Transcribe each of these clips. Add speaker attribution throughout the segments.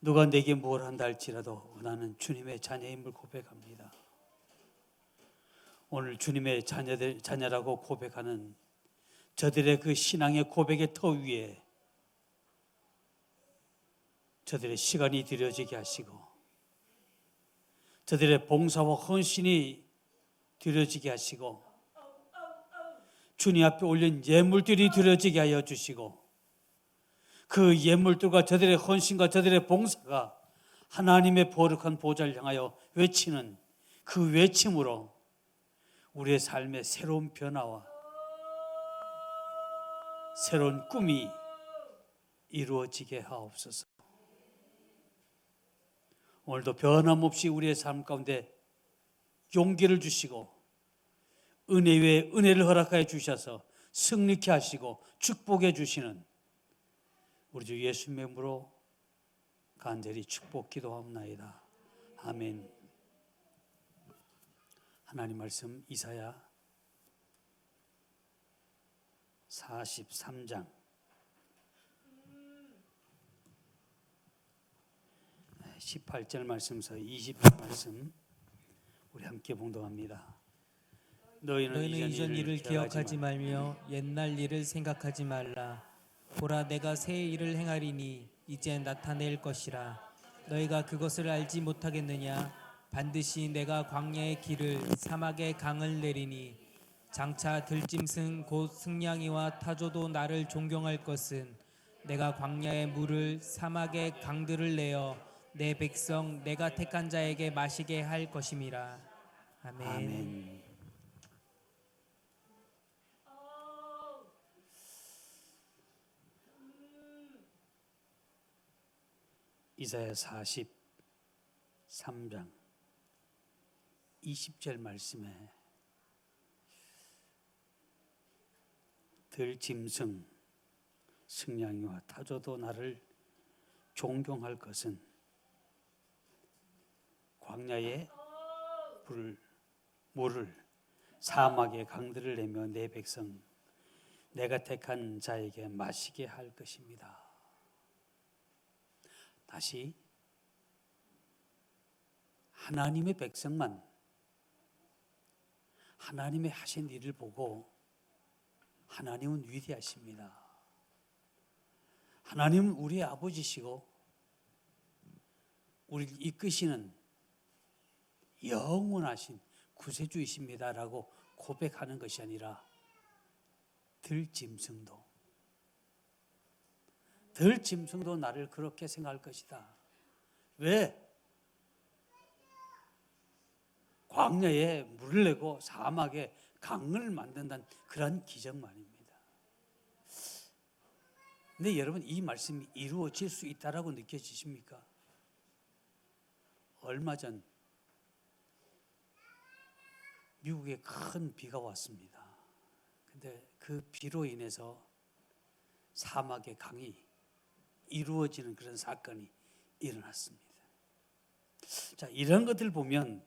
Speaker 1: 누가 내게 뭘 한다 할지라도 나는 주님의 자녀임을 고백합니다. 오늘 주님의 자녀라고 고백하는 저들의 그 신앙의 고백의 터 위에 저들의 시간이 들여지게 하시고 저들의 봉사와 헌신이 들여지게 하시고 주님 앞에 올린 예물들이 들여지게 하여 주시고 그 예물들과 저들의 헌신과 저들의 봉사가 하나님의 거룩한 보좌를 향하여 외치는 그 외침으로 우리의 삶의 새로운 변화와 새로운 꿈이 이루어지게 하옵소서. 오늘도 변함없이 우리의 삶 가운데 용기를 주시고 은혜 위에 은혜를 허락하여 주셔서 승리케 하시고 축복해 주시는 우리 주 예수님의 이름으로 간절히 축복 기도하옵나이다. 아멘. 하나님 말씀 이사야 43장 18절 말씀서 20절 말씀 우리 함께 봉독합니다. 너희는
Speaker 2: 이전 일을 기억하지 말며 옛날 일을 생각하지 말라. 보라, 내가 새 일을 행하리니 이제 나타낼 것이라. 너희가 그것을 알지 못하겠느냐? 반드시 내가 광야의 길을 사막의 강을 내리니 장차 들짐승 곧 승냥이와 타조도 나를 존경할 것은 내가 광야의 물을 사막의 강들을 내어 내 백성 내가 택한 자에게 마시게 할 것임이라. 아멘.
Speaker 1: 아멘. 이사야 43장 20절 말씀에 들짐승 승냥이와 타조도 나를 존경할 것은 광야의 물을 사막의 강들을 내며 내 백성 내가 택한 자에게 마시게 할 것입니다. 다시 하나님의 백성만 하나님의 하신 일을 보고 하나님은 위대하십니다. 하나님은 우리의 아버지시고 우리를 이끄시는 영원하신 구세주이십니다라고 고백하는 것이 아니라 들짐승도 나를 그렇게 생각할 것이다. 왜? 광야에 물을 내고 사막에 강을 만든다는 그런 기적만입니다. 근데 여러분 이 말씀이 이루어질 수 있다라고 느껴지십니까? 얼마 전 미국에 큰 비가 왔습니다. 근데 그 비로 인해서 사막의 강이 이루어지는 그런 사건이 일어났습니다. 자, 이런 것들 보면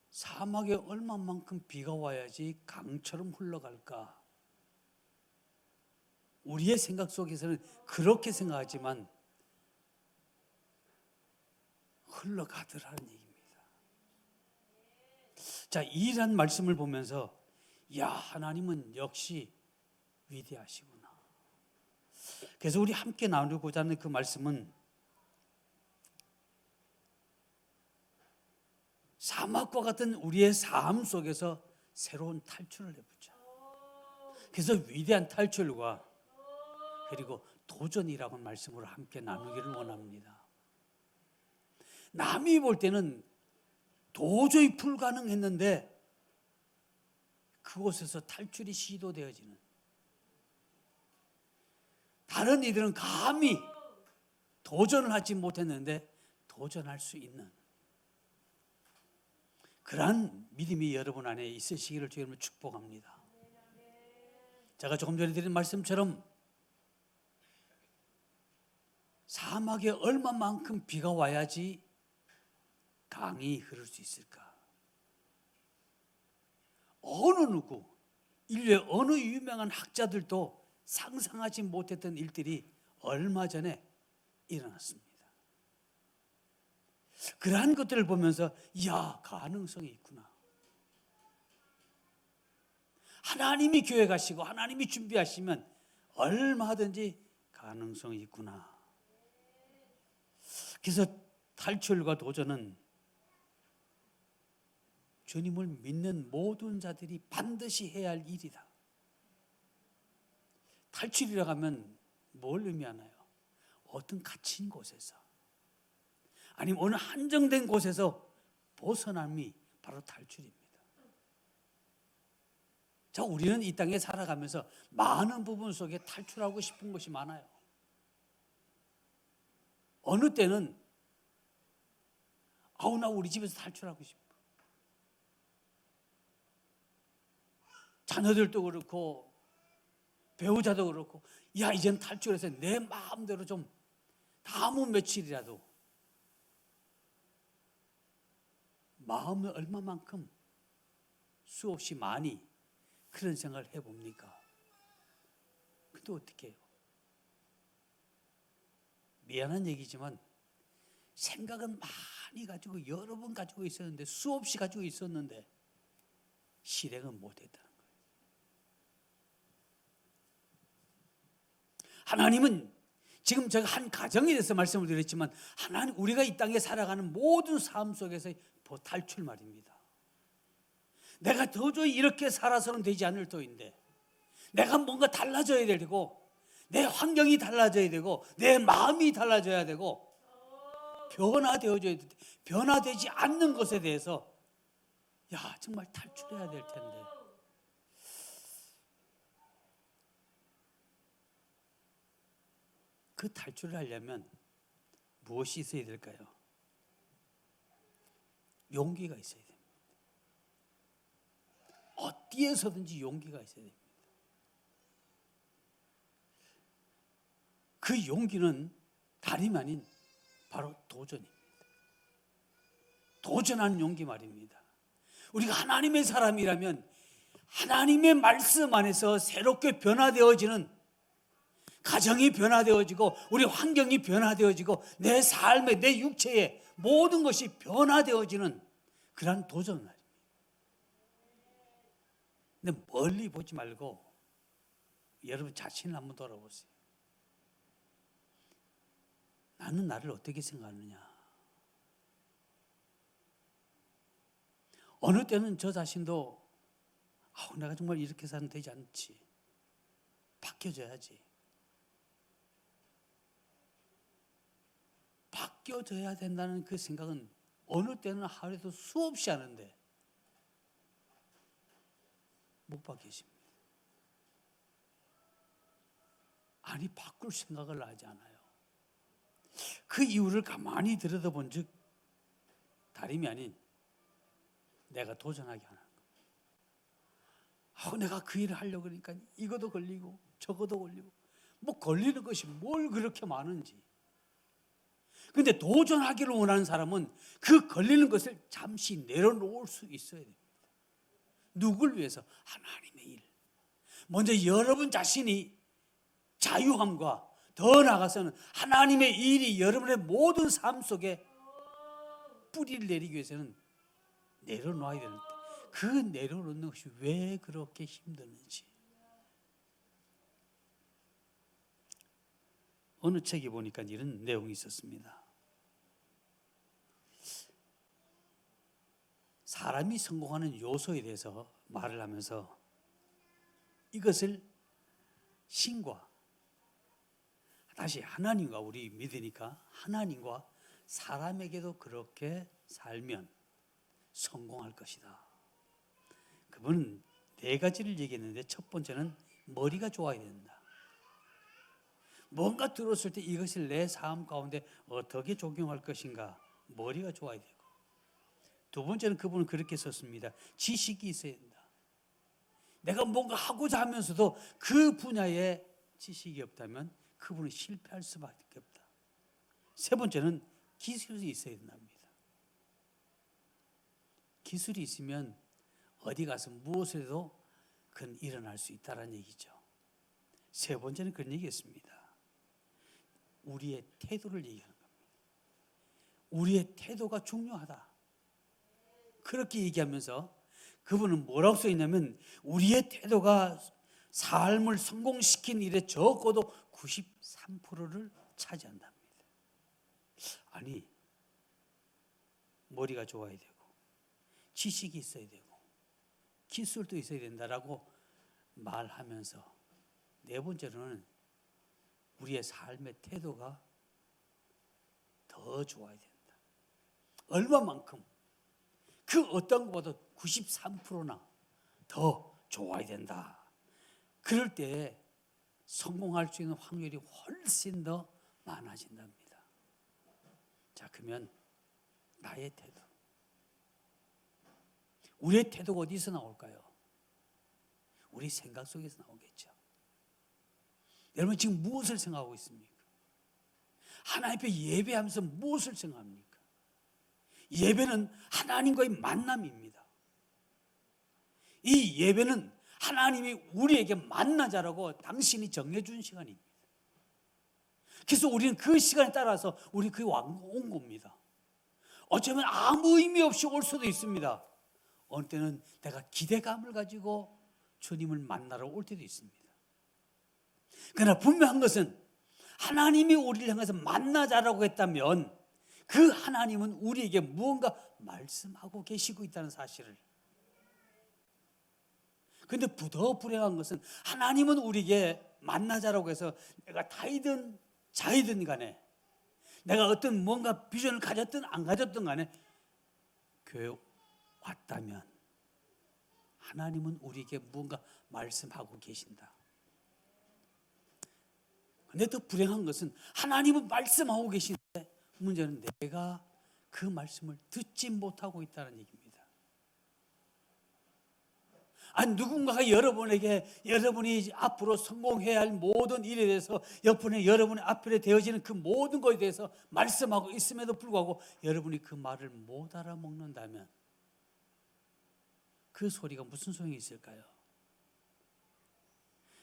Speaker 1: 사막에 얼마만큼 비가 와야지 강처럼 흘러갈까? 우리의 생각 속에서는 그렇게 생각하지만 흘러가더라는 얘기입니다. 자, 이란 말씀을 보면서 하나님은 역시 위대하시구나. 그래서 우리 함께 나누고자 하는 그 말씀은 사막과 같은 우리의 삶 속에서 새로운 탈출을 해보자. 그래서 위대한 탈출과 그리고 도전이라고 말씀으로 함께 나누기를 원합니다. 남이 볼 때는 도저히 불가능했는데 그곳에서 탈출이 시도되어지는, 다른 이들은 감히 도전을 하지 못했는데 도전할 수 있는 그러한 믿음이 여러분 안에 있으시기를 주님을 축복합니다. 제가 조금 전에 드린 말씀처럼 사막에 얼마만큼 비가 와야지 강이 흐를 수 있을까? 어느 누구, 인류의 어느 유명한 학자들도 상상하지 못했던 일들이 얼마 전에 일어났습니다. 그러한 것들을 보면서 이야, 가능성이 있구나. 하나님이 교회 가시고 하나님이 준비하시면 얼마든지 가능성이 있구나. 그래서 탈출과 도전은 주님을 믿는 모든 자들이 반드시 해야 할 일이다. 탈출이라고 하면 뭘 의미하나요? 어떤 갇힌 곳에서, 아니면 어느 한정된 곳에서 벗어남이 바로 탈출입니다. 자, 우리는 이 땅에 살아가면서 많은 부분 속에 탈출하고 싶은 것이 많아요. 어느 때는 나 우리 집에서 탈출하고 싶어. 자녀들도 그렇고 배우자도 그렇고, 야, 이젠 탈출해서 내 마음대로 좀 다음 며칠이라도 마음을 얼마만큼 수없이 많이 그런 생각을 해봅니까? 근데 어떻게 해요? 미안한 얘기지만 생각은 많이 가지고 여러 번 가지고 있었는데, 수없이 가지고 있었는데 실행은 못했다는 거예요. 하나님은 지금 제가 한 가정에 대해서 말씀을 드렸지만, 하나님, 우리가 이 땅에 살아가는 모든 삶 속에서의 탈출 말입니다. 내가 도저히 이렇게 살아서는 되지 않을 터인데, 내가 뭔가 달라져야 되고, 내 환경이 달라져야 되고, 내 마음이 달라져야 되고, 변화되어져야 돼. 변화되지 않는 것에 대해서 정말 탈출해야 될 텐데, 그 탈출을 하려면 무엇이 있어야 될까요? 용기가 있어야 됩니다. 어디에서든지 용기가 있어야 됩니다. 그 용기는 다름이 아닌 바로 도전입니다. 도전하는 용기 말입니다. 우리가 하나님의 사람이라면 하나님의 말씀 안에서 새롭게 변화되어지는, 가정이 변화되어지고 우리 환경이 변화되어지고 내 삶에, 내 육체에 모든 것이 변화되어지는 그러한 도전 말입니다. 근데 멀리 보지 말고 여러분 자신을 한번 돌아보세요. 나는 나를 어떻게 생각하느냐? 어느 때는 저 자신도 내가 정말 이렇게 살면 되지 않지, 바뀌어져야지, 바뀌어져야 된다는 그 생각은 어느 때는 하루에도 수없이 하는데 못 바뀌십니다. 아니, 바꿀 생각을 하지 않아요. 그 이유를 가만히 들여다본 즉 다름이 아닌 내가 도전하게 하는 거예요. 내가 그 일을 하려고 그러니까 이것도 걸리고 저것도 걸리고, 뭐 걸리는 것이 뭘 그렇게 많은지. 근데 도전하기를 원하는 사람은 그 걸리는 것을 잠시 내려놓을 수 있어야 됩니다. 누굴 위해서? 하나님의 일. 먼저 여러분 자신이 자유함과 더 나아가서는 하나님의 일이 여러분의 모든 삶 속에 뿌리를 내리기 위해서는 내려놓아야 되는데, 그 내려놓는 것이 왜 그렇게 힘드는지. 어느 책에 보니까 이런 내용이 있었습니다. 사람이 성공하는 요소에 대해서 말을 하면서 이것을 신과, 다시 하나님과, 우리 믿으니까 하나님과 사람에게도 그렇게 살면 성공할 것이다. 그분은 네 가지를 얘기했는데, 첫 번째는 머리가 좋아야 된다. 뭔가 들었을 때 이것을 내 삶 가운데 어떻게 적용할 것인가, 머리가 좋아야 되고, 두 번째는 그분은 그렇게 썼습니다. 지식이 있어야 된다. 내가 뭔가 하고자 하면서도 그 분야에 지식이 없다면 그분은 실패할 수밖에 없다. 세 번째는 기술이 있어야 된답니다. 기술이 있으면 어디 가서 무엇을 해도 그건 일어날 수 있다는 얘기죠. 세 번째는 그런 얘기했습니다. 우리의 태도를 얘기하는 겁니다. 우리의 태도가 중요하다. 그렇게 얘기하면서 그분은 뭐라고 써 있냐면 우리의 태도가 삶을 성공시킨 일에 적어도 93%를 차지한답니다. 아니, 머리가 좋아야 되고 지식이 있어야 되고 기술도 있어야 된다라고 말하면서 네 번째로는 우리의 삶의 태도가 더 좋아야 된다. 얼마만큼? 그 어떤 것보다 93%나 더 좋아야 된다. 그럴 때 성공할 수 있는 확률이 훨씬 더 많아진답니다. 자, 그러면 나의 태도. 우리의 태도가 어디서 나올까요? 우리 생각 속에서 나오겠죠. 여러분 지금 무엇을 생각하고 있습니까? 하나님 앞에 예배하면서 무엇을 생각합니까? 예배는 하나님과의 만남입니다. 이 예배는 하나님이 우리에게 만나자라고 당신이 정해준 시간입니다. 그래서 우리는 그 시간에 따라서 우리 그 온 겁니다. 어쩌면 아무 의미 없이 올 수도 있습니다. 어느 때는 내가 기대감을 가지고 주님을 만나러 올 때도 있습니다. 그러나 분명한 것은 하나님이 우리를 향해서 만나자라고 했다면 그 하나님은 우리에게 무언가 말씀하고 계시고 있다는 사실을. 그런데 더 불행한 것은 하나님은 우리에게 만나자라고 해서 내가 다이든 자이든 간에 내가 어떤 뭔가 비전을 가졌든 안 가졌든 간에 교회 왔다면 하나님은 우리에게 무언가 말씀하고 계신다. 근데 더 불행한 것은 하나님은 말씀하고 계시는데 문제는 내가 그 말씀을 듣지 못하고 있다는 얘기입니다. 아니, 누군가가 여러분이 앞으로 성공해야 할 모든 일에 대해서 여러분의 앞에 되어지는 그 모든 것에 대해서 말씀하고 있음에도 불구하고 여러분이 그 말을 못 알아먹는다면 그 소리가 무슨 소용이 있을까요?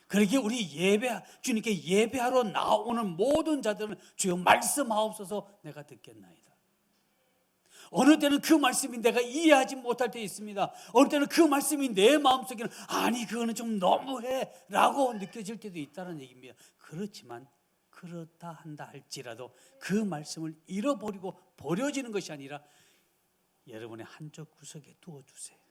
Speaker 1: 그렇게 우리 주님께 예배하러 나오는 모든 자들은 주여 말씀하옵소서 내가 듣겠나이다. 어느 때는 그 말씀이 내가 이해하지 못할 때 있습니다. 어느 때는 그 말씀이 내 마음속에는 아니 그거는 좀 너무해 라고 느껴질 때도 있다는 얘기입니다. 그렇지만 그렇다 한다 할지라도 그 말씀을 잃어버리고 버려지는 것이 아니라 여러분의 한쪽 구석에 두어두세요.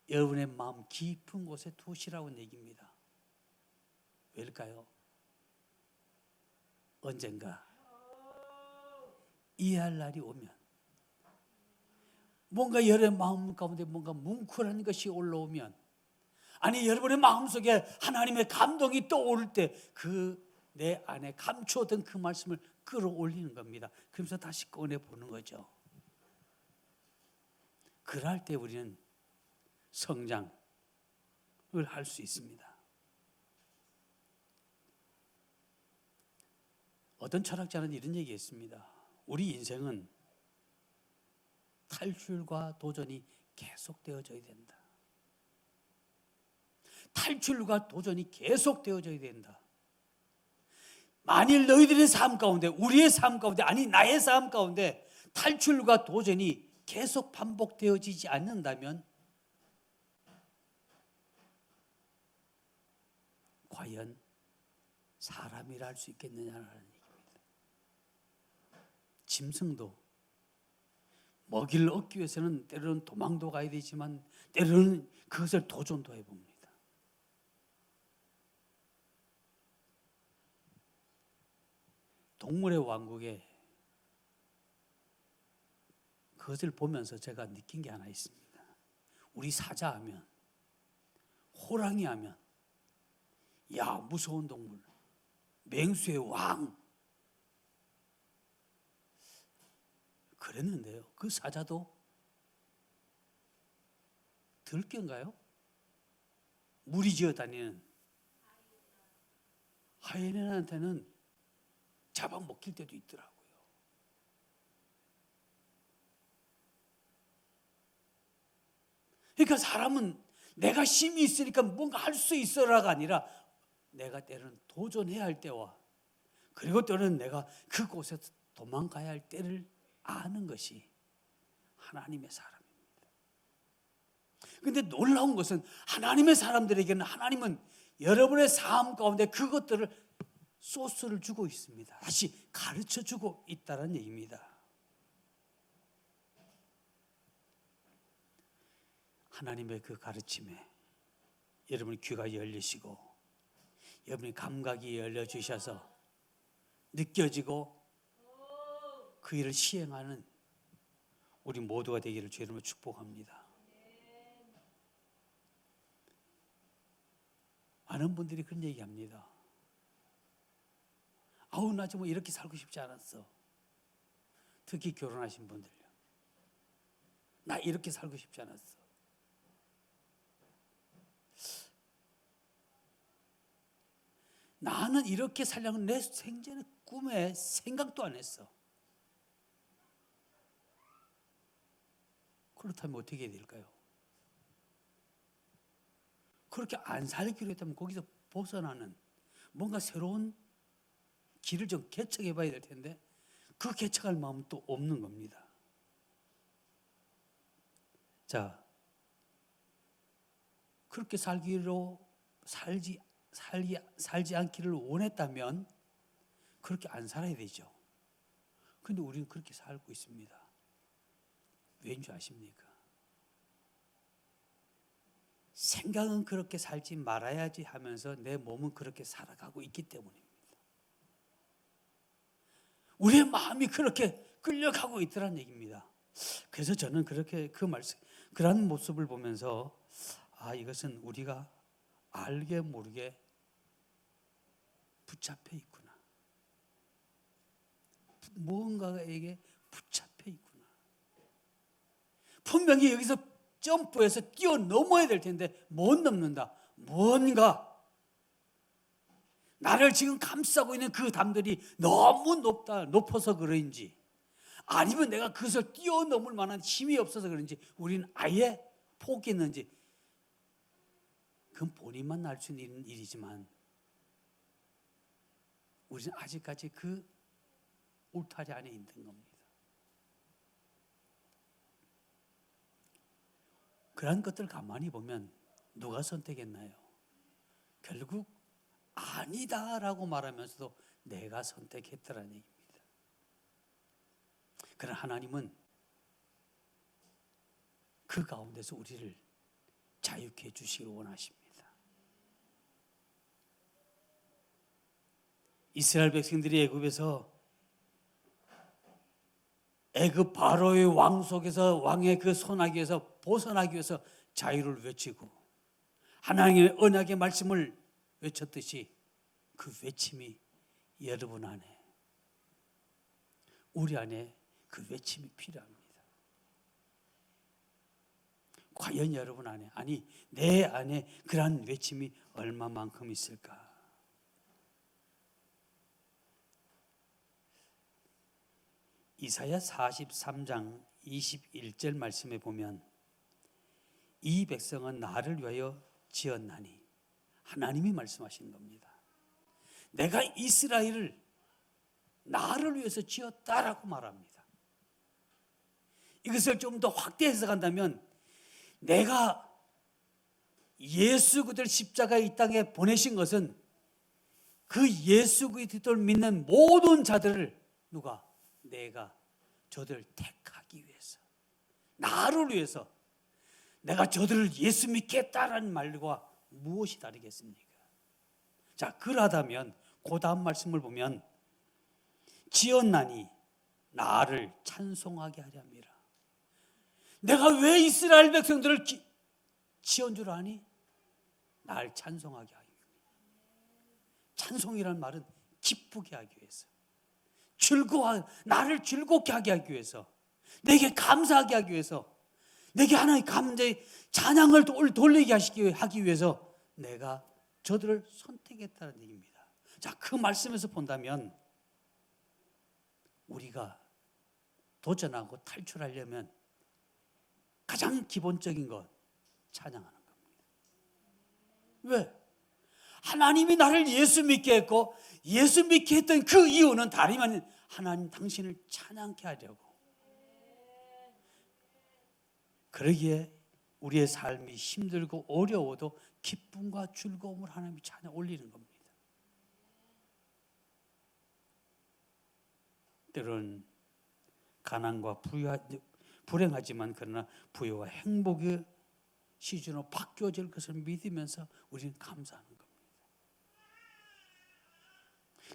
Speaker 1: 여러분의 마음 깊은 곳에 두시라고 얘기입니다. 왜일까요? 언젠가 이해할 날이 오면 뭔가 여러분의 마음 가운데 뭔가 뭉클한 것이 올라오면 아니 여러분의 마음속에 하나님의 감동이 떠오를 때 그 내 안에 감추었던 그 말씀을 끌어올리는 겁니다. 그러면서 다시 꺼내보는 거죠. 그럴 때 우리는 성장을 할 수 있습니다. 어떤 철학자는 이런 얘기했습니다. 우리 인생은 탈출과 도전이 계속되어져야 된다. 탈출과 도전이 계속되어져야 된다. 만일 너희들의 삶 가운데, 우리의 삶 가운데, 아니 나의 삶 가운데 탈출과 도전이 계속 반복되어지지 않는다면 과연 사람이라 할 수 있겠느냐는 얘기입니다. 짐승도 먹이를 얻기 위해서는 때로는 도망도 가야 되지만 때로는 그것을 도전도 해봅니다. 동물의 왕국에 그것을 보면서 제가 느낀 게 하나 있습니다. 우리 사자하면, 호랑이 하면 야 무서운 동물, 맹수의 왕 그랬는데요. 그 사자도 들견가요? 무리지어 다니는 하이에나한테는 잡아먹힐 때도 있더라고요. 그러니까 사람은 내가 힘이 있으니까 뭔가 할 수 있어라가 아니라 내가 때로는 도전해야 할 때와 그리고 때로는 내가 그곳에서 도망가야 할 때를 아는 것이 하나님의 사람입니다. 그런데 놀라운 것은 하나님의 사람들에게는 하나님은 여러분의 삶 가운데 그것들을 소스를 주고 있습니다. 다시 가르쳐 주고 있다는 얘기입니다. 하나님의 그 가르침에 여러분의 귀가 열리시고 여러분의 감각이 열려주셔서 느껴지고 그 일을 시행하는 우리 모두가 되기를 주의 이름으로 축복합니다. 많은 분들이 그런 얘기합니다. 아우 나 정말 이렇게 살고 싶지 않았어. 특히 결혼하신 분들요. 나 이렇게 살고 싶지 않았어. 나는 이렇게 살려고 내 생전에 꿈에 생각도 안 했어. 그렇다면 어떻게 해야 될까요? 그렇게 안 살기로 했다면 거기서 벗어나는 뭔가 새로운 길을 좀 개척해 봐야 될 텐데 그 개척할 마음은 또 없는 겁니다. 자, 그렇게 살지 않기를 원했다면 그렇게 안 살아야 되죠. 그런데 우리는 그렇게 살고 있습니다. 왜인 줄 아십니까? 생각은 그렇게 살지 말아야지 하면서 내 몸은 그렇게 살아가고 있기 때문입니다. 우리의 마음이 그렇게 끌려가고 있더란 얘기입니다. 그래서 저는 그렇게 그런 모습을 보면서 이것은 우리가 알게 모르게 붙잡혀 있구나. 무언가에게 붙잡혀 있구나. 분명히 여기서 점프해서 뛰어넘어야 될 텐데 못 넘는다. 뭔가 나를 지금 감싸고 있는 그 담들이 너무 높아서 그런지 아니면 내가 그것을 뛰어넘을 만한 힘이 없어서 그런지 우리는 아예 포기했는지 그건 본인만 알 수 있는 일이지만 우리는 아직까지 그 울타리 안에 있는 겁니다. 그런 것들 가만히 보면 누가 선택했나요? 결국 아니다라고 말하면서도 내가 선택했더라는 얘기입니다. 그러나 하나님은 그 가운데서 우리를 자유케 해주시길 원하십니다. 이스라엘 백성들이 애굽 바로의 왕 속에서 왕의 그 손아귀에서 벗어나기 위해서 자유를 외치고 하나님의 언약의 말씀을 외쳤듯이 그 외침이 여러분 안에 우리 안에 그 외침이 필요합니다. 과연 여러분 안에 아니 내 안에 그러한 외침이 얼마만큼 있을까? 이사야 43장 21절 말씀에 보면 이 백성은 나를 위하여 지었나니 하나님이 말씀하시는 겁니다. 내가 이스라엘을 나를 위해서 지었다라고 말합니다. 이것을 좀 더 확대 해석한다면 내가 예수 그리스도를 십자가에 이 땅에 보내신 것은 그 예수 그리스도를 믿는 모든 자들을 내가 저들을 택하기 위해서 나를 위해서 내가 저들을 예수 믿겠다라는 말과 무엇이 다르겠습니까? 자, 그러하다면 그 다음 말씀을 보면 지었나니 나를 찬송하게 하려 함이라. 내가 왜 이스라엘 백성들을 지은 줄 아니? 나를 찬송하게 하기 위해서. 찬송이라는 말은 기쁘게 하기 위해서, 나를 즐겁게 하기 위해서, 내게 감사하게 하기 위해서, 내게 하나의 감사의 찬양을 돌리게 하기 위해서 내가 저들을 선택했다는 얘기입니다. 자, 그 말씀에서 본다면 우리가 도전하고 탈출하려면 가장 기본적인 것 찬양하는 겁니다. 왜? 하나님이 나를 예수 믿게 했고 예수 믿게 했던 그 이유는 다름이 아닌 하나님 당신을 찬양케 하려고. 그러기에 우리의 삶이 힘들고 어려워도 기쁨과 즐거움을 하나님이 찬양 올리는 겁니다. 때로는 가난과 불행하지만 그러나 부여와 행복의 시즌으로 바뀌어질 것을 믿으면서 우리는 감사하는 겁니다.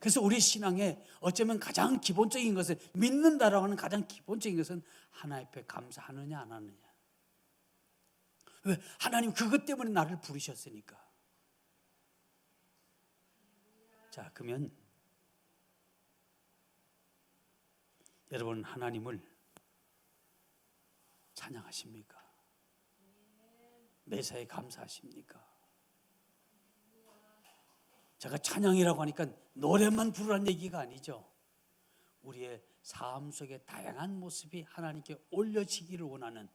Speaker 1: 그래서 우리 신앙에 어쩌면 가장 기본적인 것은, 믿는다라고 하는 가장 기본적인 것은 하나님 앞에 감사하느냐 안 하느냐. 왜? 하나님 그것 때문에 나를 부르셨으니까. 자, 그러면 여러분 하나님을 찬양하십니까? 매사에 감사하십니까? 제가 찬양이라고 하니까 노래만 부르라는 얘기가 아니죠. 우리의 삶 속의 다양한 모습이 하나님께 올려지기를 원하는,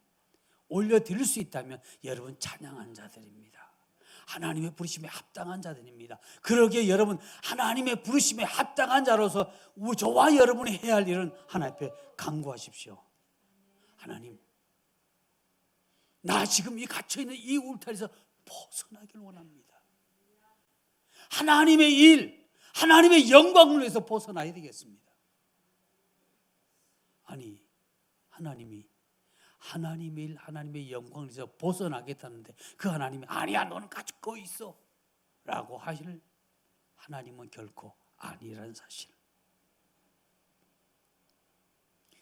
Speaker 1: 올려드릴 수 있다면 여러분 찬양한 자들입니다. 하나님의 부르심에 합당한 자들입니다. 그러기에 여러분 하나님의 부르심에 합당한 자로서 저와 여러분이 해야 할 일은 하나님 앞에 간구하십시오. 하나님, 나 지금 이 갇혀있는 이 울타리에서 벗어나기를 원합니다. 하나님의 일, 하나님의 영광을 위해서 벗어나야 되겠습니다. 아니, 하나님의 일, 하나님의 영광을 위해서 벗어나겠다는데 그 하나님이 아니야, 너는 가지고 있어 라고 하실 하나님은 결코 아니라는 사실.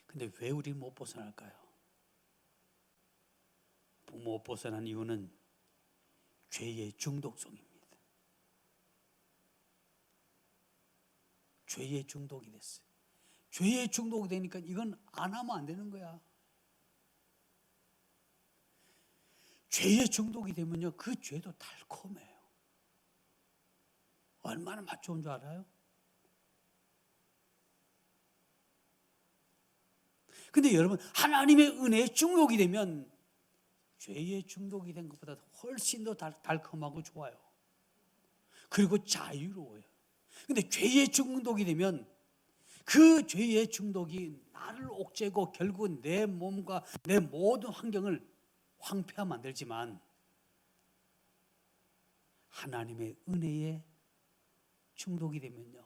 Speaker 1: 근데 왜 우리 못 벗어날까요? 못 벗어난 이유는 죄의 중독성입니다. 죄의 중독이 됐어요. 죄의 중독이 되니까 이건 안 하면 안 되는 거야. 죄의 중독이 되면요, 그 죄도 달콤해요. 얼마나 맛 좋은 줄 알아요? 근데 여러분, 하나님의 은혜에 중독이 되면 죄의 중독이 된 것보다 훨씬 더 달콤하고 좋아요. 그리고 자유로워요. 근데 죄의 중독이 되면 그 죄의 중독이 나를 옥죄고 결국 내 몸과 내 모든 환경을 황폐하게 만들지만 하나님의 은혜에 중독이 되면요,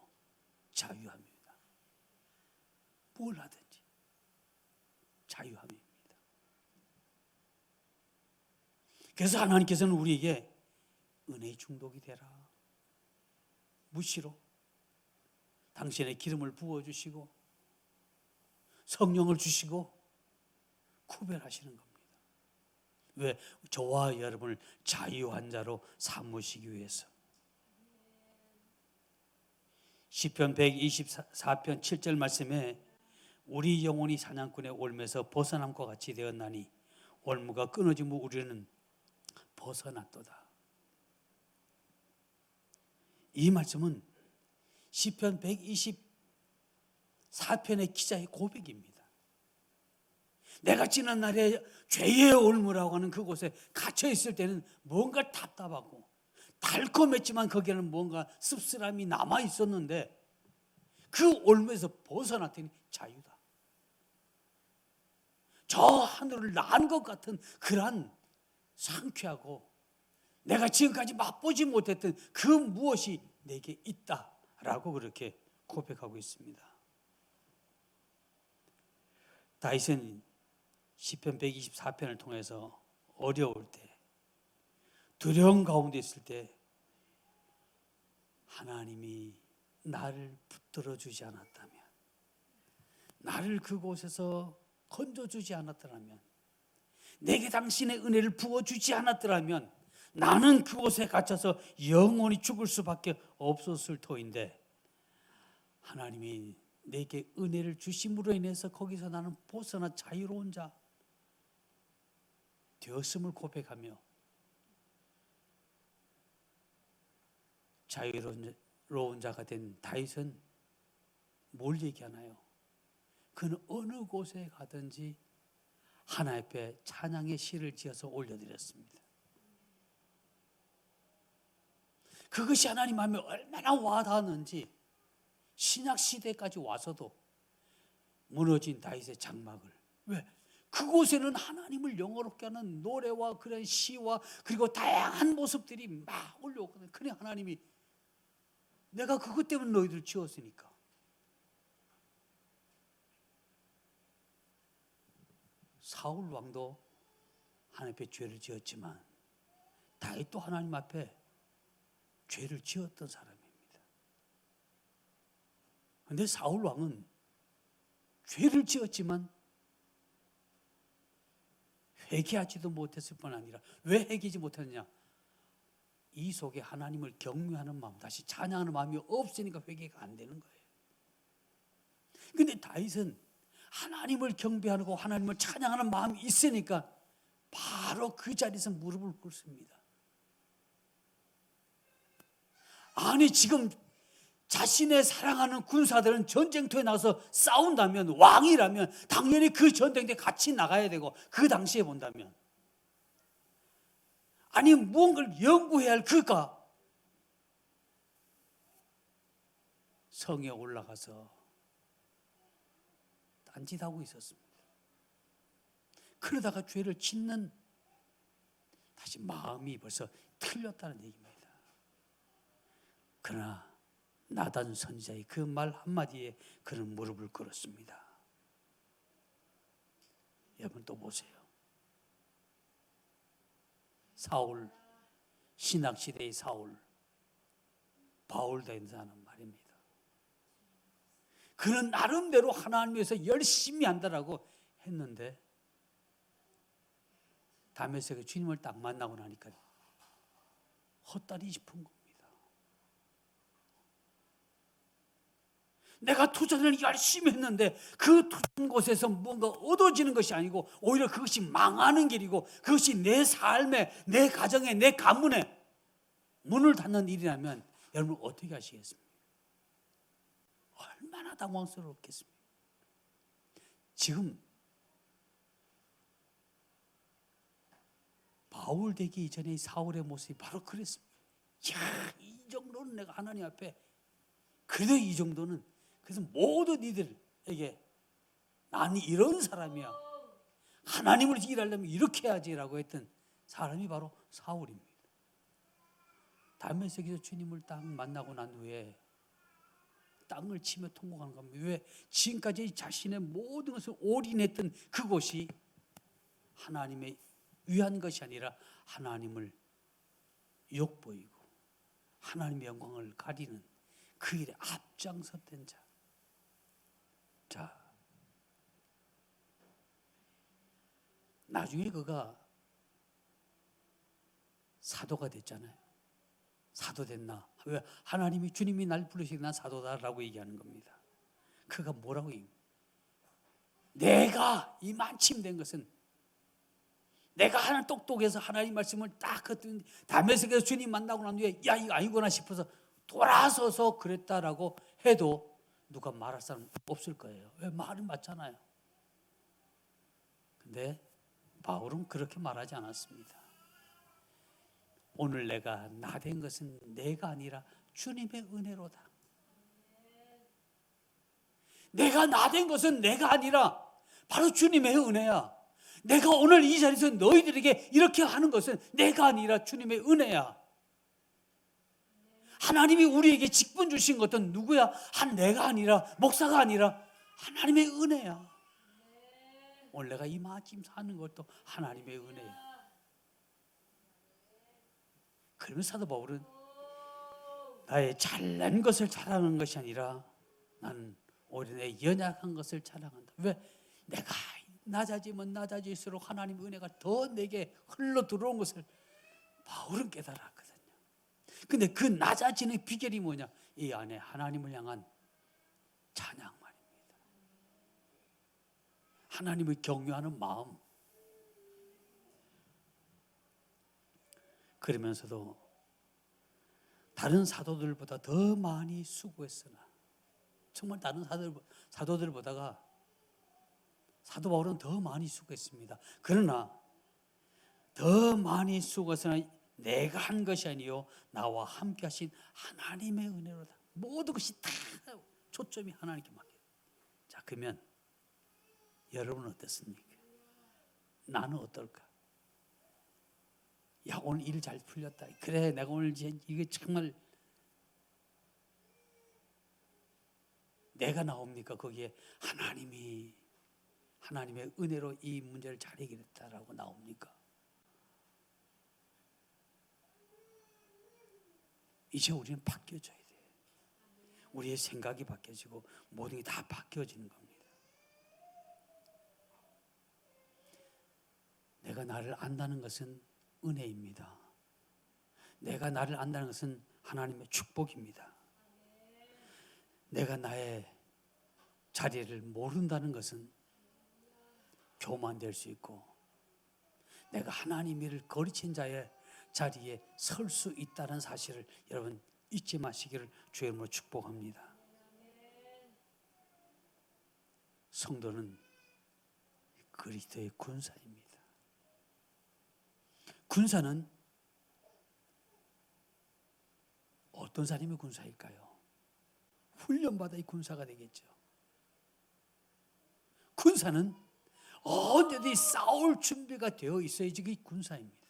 Speaker 1: 자유함입니다. 뭘 하든지 자유함입니다. 그래서 하나님께서는 우리에게 은혜의 중독이 되라, 무시로 당신의 기름을 부어주시고 성령을 주시고 구별하시는 겁니다. 왜? 저와 여러분을 자유한 자로 삼으시기 위해서. 시편 124편 7절 말씀에 우리 영혼이 사냥꾼의 올매에서 벗어남과 같이 되었나니 올무가 끊어지면 우리는 벗어났도다. 이 말씀은 시편 124편의 기자의 고백입니다. 내가 지난 날에 죄의 올무라고 하는 그곳에 갇혀 있을 때는 뭔가 답답하고 달콤했지만 거기에는 뭔가 씁쓸함이 남아 있었는데 그 올무에서 벗어났더니 자유다. 저 하늘을 난 것 같은 그러한 상쾌하고 내가 지금까지 맛보지 못했던 그 무엇이 내게 있다라고 그렇게 고백하고 있습니다. 다윗은 시편 124편을 통해서 어려울 때, 두려움 가운데 있을 때 하나님이 나를 붙들어 주지 않았다면, 나를 그곳에서 건져주지 않았더라면, 내게 당신의 은혜를 부어주지 않았더라면 나는 그곳에 갇혀서 영원히 죽을 수밖에 없었을 터인데 하나님이 내게 은혜를 주심으로 인해서 거기서 나는 벗어나 자유로운 자 되었음을 고백하며 자유로운 자가 된 다윗은 뭘 얘기하나요? 그는 어느 곳에 가든지 하나님 앞에 찬양의 시를 지어서 올려드렸습니다. 그것이 하나님 마음에 얼마나 와닿았는지 신약 시대까지 와서도 무너진 다윗의 장막을, 왜? 그곳에는 하나님을 영화롭게 하는 노래와 그런 시와 그리고 다양한 모습들이 막 올라오거든요. 그래 하나님이 내가 그것 때문에 너희들 지었으니까. 사울 왕도 하나님 앞에 죄를 지었지만 다윗도 하나님 앞에 죄를 지었던 사람입니다. 그런데 사울 왕은 죄를 지었지만 회개하지도 못했을 뿐 아니라, 왜 회개하지 못했느냐? 이 속에 하나님을 경외하는 마음, 다시 찬양하는 마음이 없으니까 회개가 안 되는 거예요. 그런데 다윗은 하나님을 경배하고 하나님을 찬양하는 마음이 있으니까 바로 그 자리에서 무릎을 꿇습니다. 아니 지금 자신의 사랑하는 군사들은 전쟁터에 나가서 싸운다면, 왕이라면 당연히 그 전쟁터에 같이 나가야 되고, 그 당시에 본다면 아니 무언가를 연구해야 할 그가 성에 올라가서 딴짓하고 있었습니다. 그러다가 죄를 짓는, 다시 마음이 벌써 틀렸다는 얘기입니다. 그러나 나단 선지자의 그 말 한마디에 그는 무릎을 꿇었습니다. 여러분 또 보세요. 사울, 신학시대의 사울, 바울다인사는 말입니다. 그는 나름대로 하나님 위해서 열심히 한다라고 했는데 다메섹에 주님을 딱 만나고 나니까 헛다리 싶은 겁니다. 내가 투자를 열심히 했는데 그 투자한 곳에서 뭔가 얻어지는 것이 아니고 오히려 그것이 망하는 길이고, 그것이 내 삶에, 내 가정에, 내 가문에 문을 닫는 일이라면 여러분 어떻게 하시겠습니까? 얼마나 당황스럽겠습니까? 지금 바울 되기 이전의 사울의 모습이 바로 그랬습니다. 야, 이 정도는 내가 하나님 앞에, 그래도 이 정도는, 그래서 모든 이들에게 나는 이런 사람이야, 하나님을 일하려면 이렇게 해야지라고 했던 사람이 바로 사울입니다. 다메섹에서 주님을 딱 만나고 난 후에 땅을 치며 통곡하는 겁니다. 왜? 지금까지 자신의 모든 것을 올인했던 그곳이 하나님의 위한 것이 아니라 하나님을 욕보이고 하나님의 영광을 가리는 그 일에 앞장섰던 자. 자, 나중에 그가 사도가 됐잖아요. 사도 됐나? 왜? 하나님이, 주님이 날 부르시기 난 사도다라고 얘기하는 겁니다. 그가 뭐라고 얘기합니까? 내가 이 만침된 것은, 내가 하나 똑똑해서 하나님 말씀을 딱 듣는 다메섹에서 주님 만나고 난 후에 야 이거 아니구나 싶어서 돌아서서 그랬다라고 해도 누가 말할 사람 없을 거예요. 왜? 말은 맞잖아요. 근데 바울은 그렇게 말하지 않았습니다. 오늘 내가 나된 것은 내가 아니라 주님의 은혜로다. 내가 나된 것은 내가 아니라 바로 주님의 은혜야. 내가 오늘 이 자리에서 너희들에게 이렇게 하는 것은 내가 아니라 주님의 은혜야. 하나님이 우리에게 직분 주신 것은 누구야? 내가 아니라, 목사가 아니라 하나님의 은혜야. 오늘 내가 이 마침 사는 것도 하나님의 은혜야. 그러면 사도 바울은 나의 잘난 것을 자랑하는 것이 아니라 나는 오히려 내 연약한 것을 자랑한다. 왜? 내가 낮아지면 낮아질수록 하나님의 은혜가 더 내게 흘러 들어온 것을 바울은 깨달았거든요. 근데 그 낮아지는 비결이 뭐냐? 이 안에 하나님을 향한 찬양 말입니다. 하나님을 경외하는 마음. 그러면서도 다른 사도들보다 더 많이 수고했으나, 정말 다른 사도들보다가 사도 바울은 더 많이 수고했습니다. 그러나 더 많이 수고했으나 내가 한 것이 아니요 나와 함께 하신 하나님의 은혜로다. 모든 것이 다 초점이 하나님께 맡겨요. 자, 그러면 여러분은 어떻습니까? 나는 어떨까? 야, 오늘 일 잘 풀렸다. 그래, 내가 오늘 이게 정말 내가 나옵니까? 거기에 하나님의 은혜로 이 문제를 잘 해결했다라고 나옵니까? 이제 우리는 바뀌어져야 돼. 우리의 생각이 바뀌어지고 모든 게 다 바뀌어지는 겁니다. 내가 나를 안다는 것은 은혜입니다. 내가 나를 안다는 것은 하나님의 축복입니다. 내가 나의 자리를 모른다는 것은 교만될 수 있고, 내가 하나님의 일을 거르친 자의 자리에 설 수 있다는 사실을 여러분 잊지 마시기를 주의 이름으로 축복합니다. 성도는 그리스도의 군사입니다. 군사는 어떤 사람이 군사일까요? 훈련받아 이 군사가 되겠죠. 군사는 언제든지 싸울 준비가 되어 있어야지 그게 군사입니다.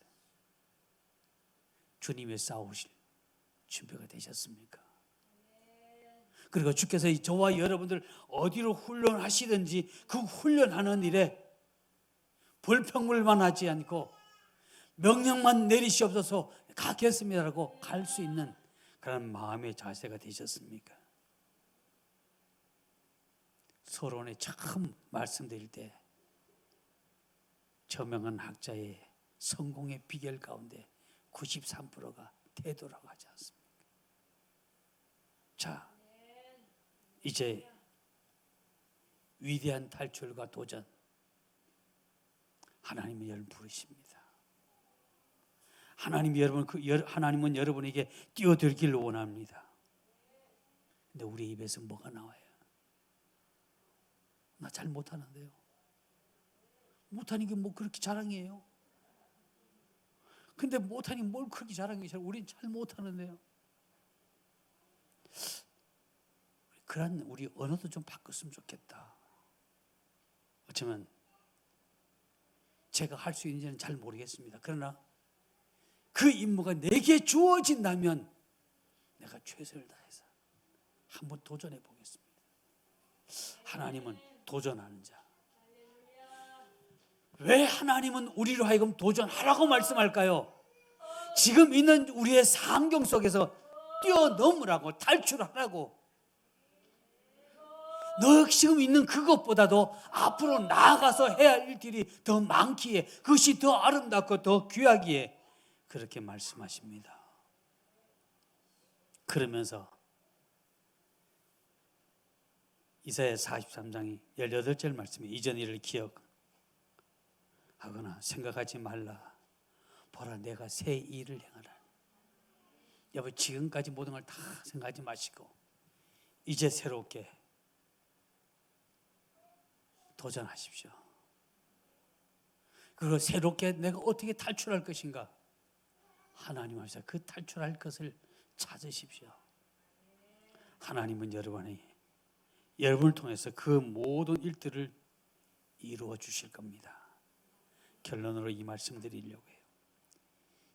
Speaker 1: 주님의 싸우실 준비가 되셨습니까? 그리고 주께서 저와 여러분들 어디로 훈련하시든지 그 훈련하는 일에 불평불만 하지 않고 명령만 내리시옵소서 가겠습니다라고 갈 수 있는 그런 마음의 자세가 되셨습니까? 서론에 처음 말씀드릴 때 저명한 학자의 성공의 비결 가운데 93%가 태도라고 하지 않습니까? 자, 이제 위대한 탈출과 도전, 하나님은 여러분 부르십니다. 하나님은 여러분에게 뛰어들기를 원합니다. 근데 우리 입에서 뭐가 나와요? 나 잘 못하는데요. 못하는 게 뭐 그렇게 자랑이에요? 근데 못하니 뭘 그렇게 자랑이에요? 우린 잘 못하는데요. 그런 우리 언어도 좀 바꿨으면 좋겠다. 어쩌면 제가 할 수 있는지는 잘 모르겠습니다. 그러나 그 임무가 내게 주어진다면 내가 최선을 다해서 한번 도전해 보겠습니다. 하나님은 도전하는 자. 왜 하나님은 우리로 하여금 도전하라고 말씀할까요? 지금 있는 우리의 상경 속에서 뛰어넘으라고, 탈출하라고. 너 지금 있는 그것보다도 앞으로 나아가서 해야 할 일들이 더 많기에, 그것이 더 아름답고 더 귀하기에 그렇게 말씀하십니다. 그러면서 이사야 43장이 18절 말씀에 이전 일을 기억하거나 생각하지 말라. 보라 내가 새 일을 행하라. 여러분 지금까지 모든 걸 다 생각하지 마시고 이제 새롭게 도전하십시오. 그리고 새롭게 내가 어떻게 탈출할 것인가? 하나님 앞에서 그 탈출할 것을 찾으십시오. 하나님은 여러분을 통해서 그 모든 일들을 이루어 주실 겁니다. 결론으로 이 말씀 드리려고 해요.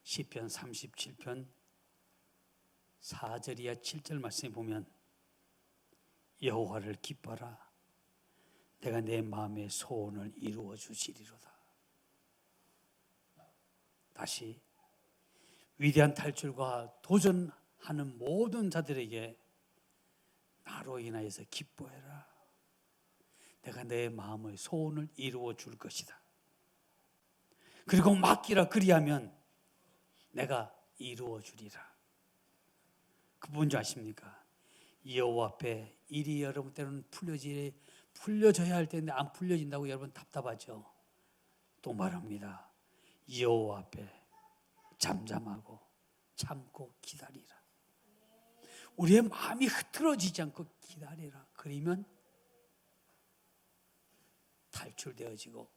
Speaker 1: 시편 37편 4절이야 7절 말씀에 보면 여호와를 기뻐라. 내가 내 마음의 소원을 이루어 주시리로다. 다시 위대한 탈출과 도전하는 모든 자들에게 나로 인하여서 기뻐해라. 내가 내 마음의 소원을 이루어 줄 것이다. 그리고 맡기라. 그리하면 내가 이루어 주리라. 그 뭔지 아십니까? 여호와 앞에 일이 여러분 때로는 풀려져야 할 텐데 안 풀려진다고 여러분 답답하죠? 또 말합니다. 여호와 앞에 잠잠하고 참고 기다리라. 우리의 마음이 흐트러지지 않고 기다리라. 그러면 탈출되어지고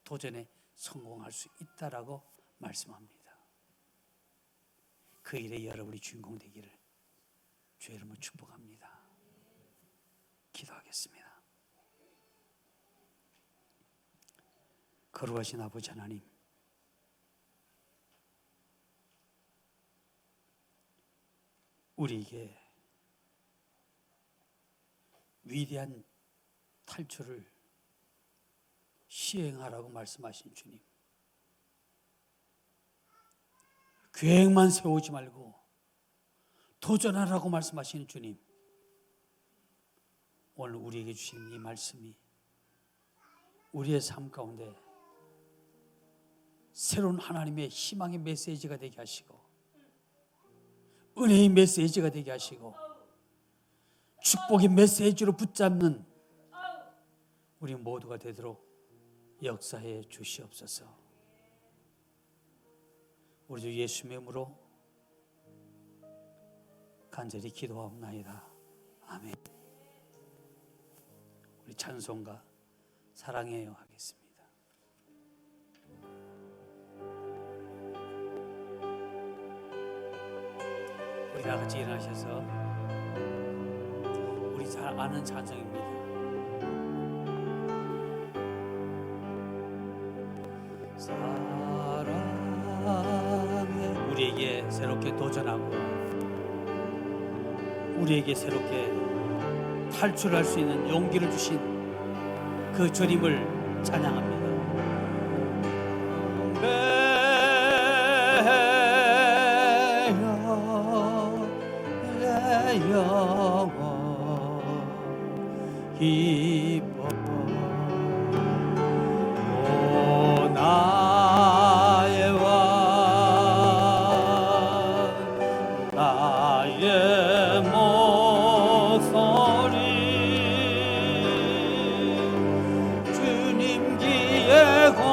Speaker 1: 도전에 성공할 수 있다라고 말씀합니다. 그 일에 여러분이 주인공 되기를 주의 이름으로 축복합니다. 기도하겠습니다. 거룩하신 아버지 하나님, 우리에게 위대한 탈출을 시행하라고 말씀하신 주님, 계획만 세우지 말고 도전하라고 말씀하시는 주님, 오늘 우리에게 주신 이 말씀이 우리의 삶 가운데 새로운 하나님의 희망의 메시지가 되게 하시고, 은혜의 메시지가 되게 하시고, 축복의 메시지로 붙잡는 우리 모두가 되도록 역사해 주시옵소서. 우리 주 예수의 이름으로 간절히 기도하옵나이다. 아멘. 우리 찬송가 사랑해요 하겠습니다. 우리 다 같이 일어나셔서 우리 잘 아는 찬송입니다. 사랑해. 우리에게 새롭게 도전하고 우리에게 새롭게 탈출할 수 있는 용기를 주신 그 주님을 찬양합니다. 내 영혼 기뻐 오 나의 왕 나의 목소리 주님 귀에 곱게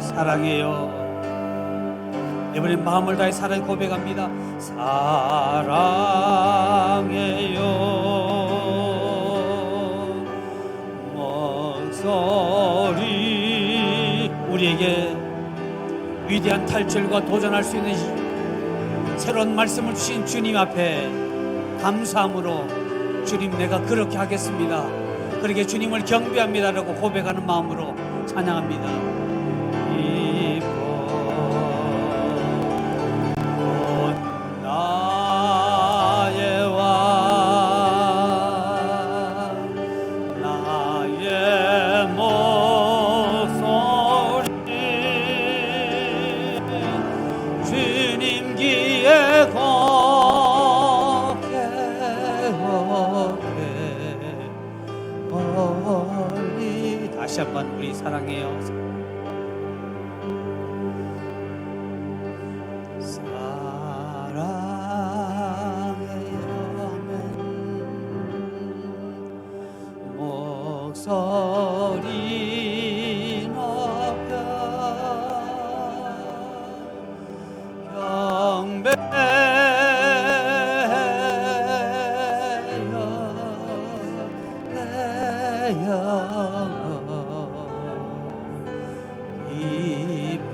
Speaker 1: 사랑해요. 이번엔 마음을 다해 사랑 고백합니다. 사랑해요. 목소리 우리에게 위대한 탈출과 도전할 수 있는 새로운 말씀을 주신 주님 앞에 감사함으로 주님 내가 그렇게 하겠습니다. 그렇게 주님을 경배합니다라고 고백하는 마음으로 찬양합니다. 다시 한번 우리 사랑해요. 사랑해요. 목소리 높여 경배해요. 내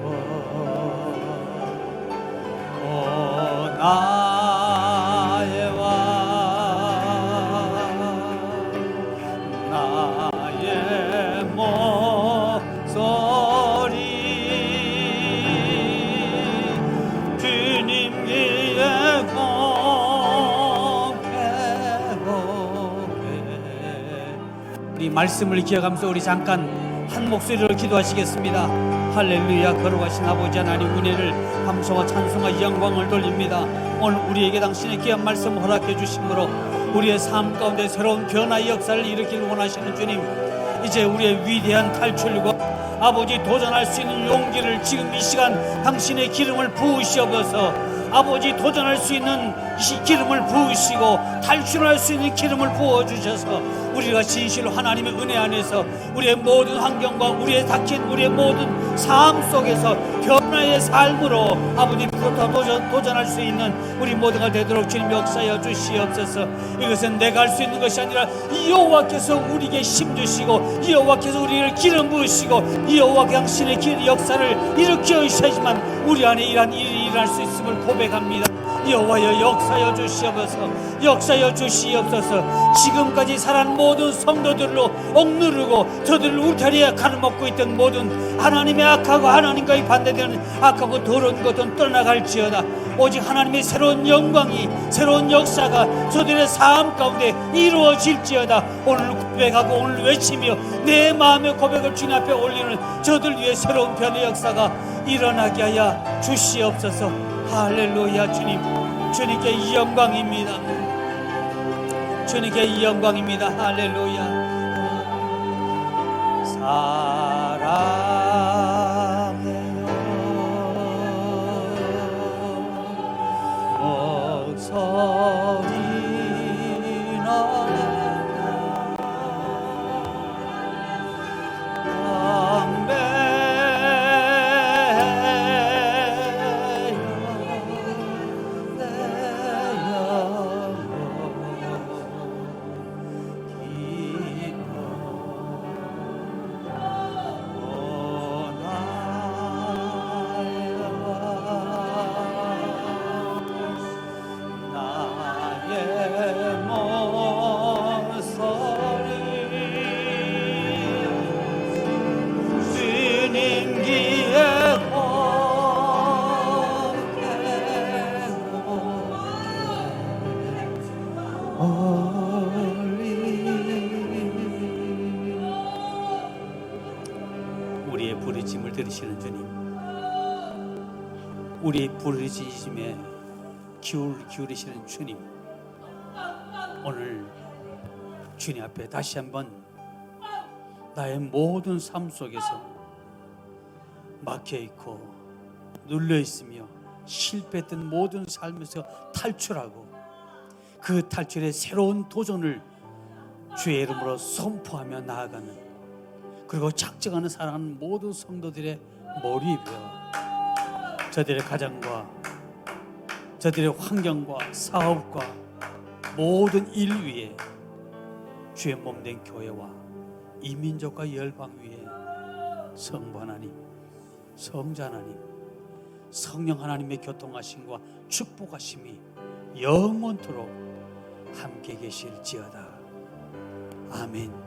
Speaker 1: 영혼 나의 왕 나의 목소리 주님 귀에 곱게 우리 말씀을 기억하면서 우리 잠깐 한 목소리로 기도하시겠습니다. 할렐루야. 거룩하신 아버지 하나님 은혜를 감사와 찬송과 영광을 돌립니다. 오늘 우리에게 당신의 귀한 말씀 허락해 주심으로 우리의 삶 가운데 새로운 변화의 역사를 일으키길 원하시는 주님, 이제 우리의 위대한 탈출과 아버지 도전할 수 있는 용기를 지금 이 시간 당신의 기름을 부으시옵소서. 아버지 도전할 수 있는 기름을 부으시고 탈출할 수 있는 기름을 부어주셔서 우리가 진실로 하나님의 은혜 안에서 우리의 모든 환경과 우리의 닥친 우리의 모든 삶 속에서 변화의 삶으로 아버님께서 도전할 수 있는 우리 모두가 되도록 주님 역사여 주시옵소서. 이것은 내가 할 수 있는 것이 아니라 여호와께서 우리에게 힘주시고 여호와께서 우리를 기름 부으시고 여호와 당신의 길 역사를 일으켜 주셔야지만 우리 안에 이러한 일이 일어날 수 있음을 고백합니다. 여호와여 역사여 주시옵소서. 역사여 주시옵소서. 지금까지 살아난 모든 성도들로 억누르고 저들을 울타리에 가로막고 있던 모든 하나님의 악하고 하나님과의 반대되는 악하고 더러운 것은 떠나갈지어다. 오직 하나님의 새로운 영광이 새로운 역사가 저들의 삶 가운데 이루어질지어다. 오늘 고백하고 오늘 외치며 내 마음의 고백을 주님 앞에 올리는 저들 위해 새로운 변의 역사가 일어나게 하여 주시옵소서. 할렐루야. 주님, 주님께 이 영광입니다. 주님께 이 영광입니다. 할렐루야. 사랑해요 목소리나 우리의 부르짖음을 들으시는 주님, 우리의 부르짖음에 기울이시는 주님, 오늘 주님 앞에 다시 한번 나의 모든 삶 속에서 막혀있고 눌려있으며 실패했던 모든 삶에서 탈출하고 그 탈출의 새로운 도전을 주의 이름으로 선포하며 나아가는, 그리고 작정하는 사랑하는 모든 성도들의 머리 위에 저들의 가정과 저들의 환경과 사업과 모든 일 위에 주의 몸된 교회와 이민족과 열방 위에 성부 하나님, 성자 하나님, 성령 하나님의 교통하심과 축복하심이 영원토록 함께 계실지어다. 아멘.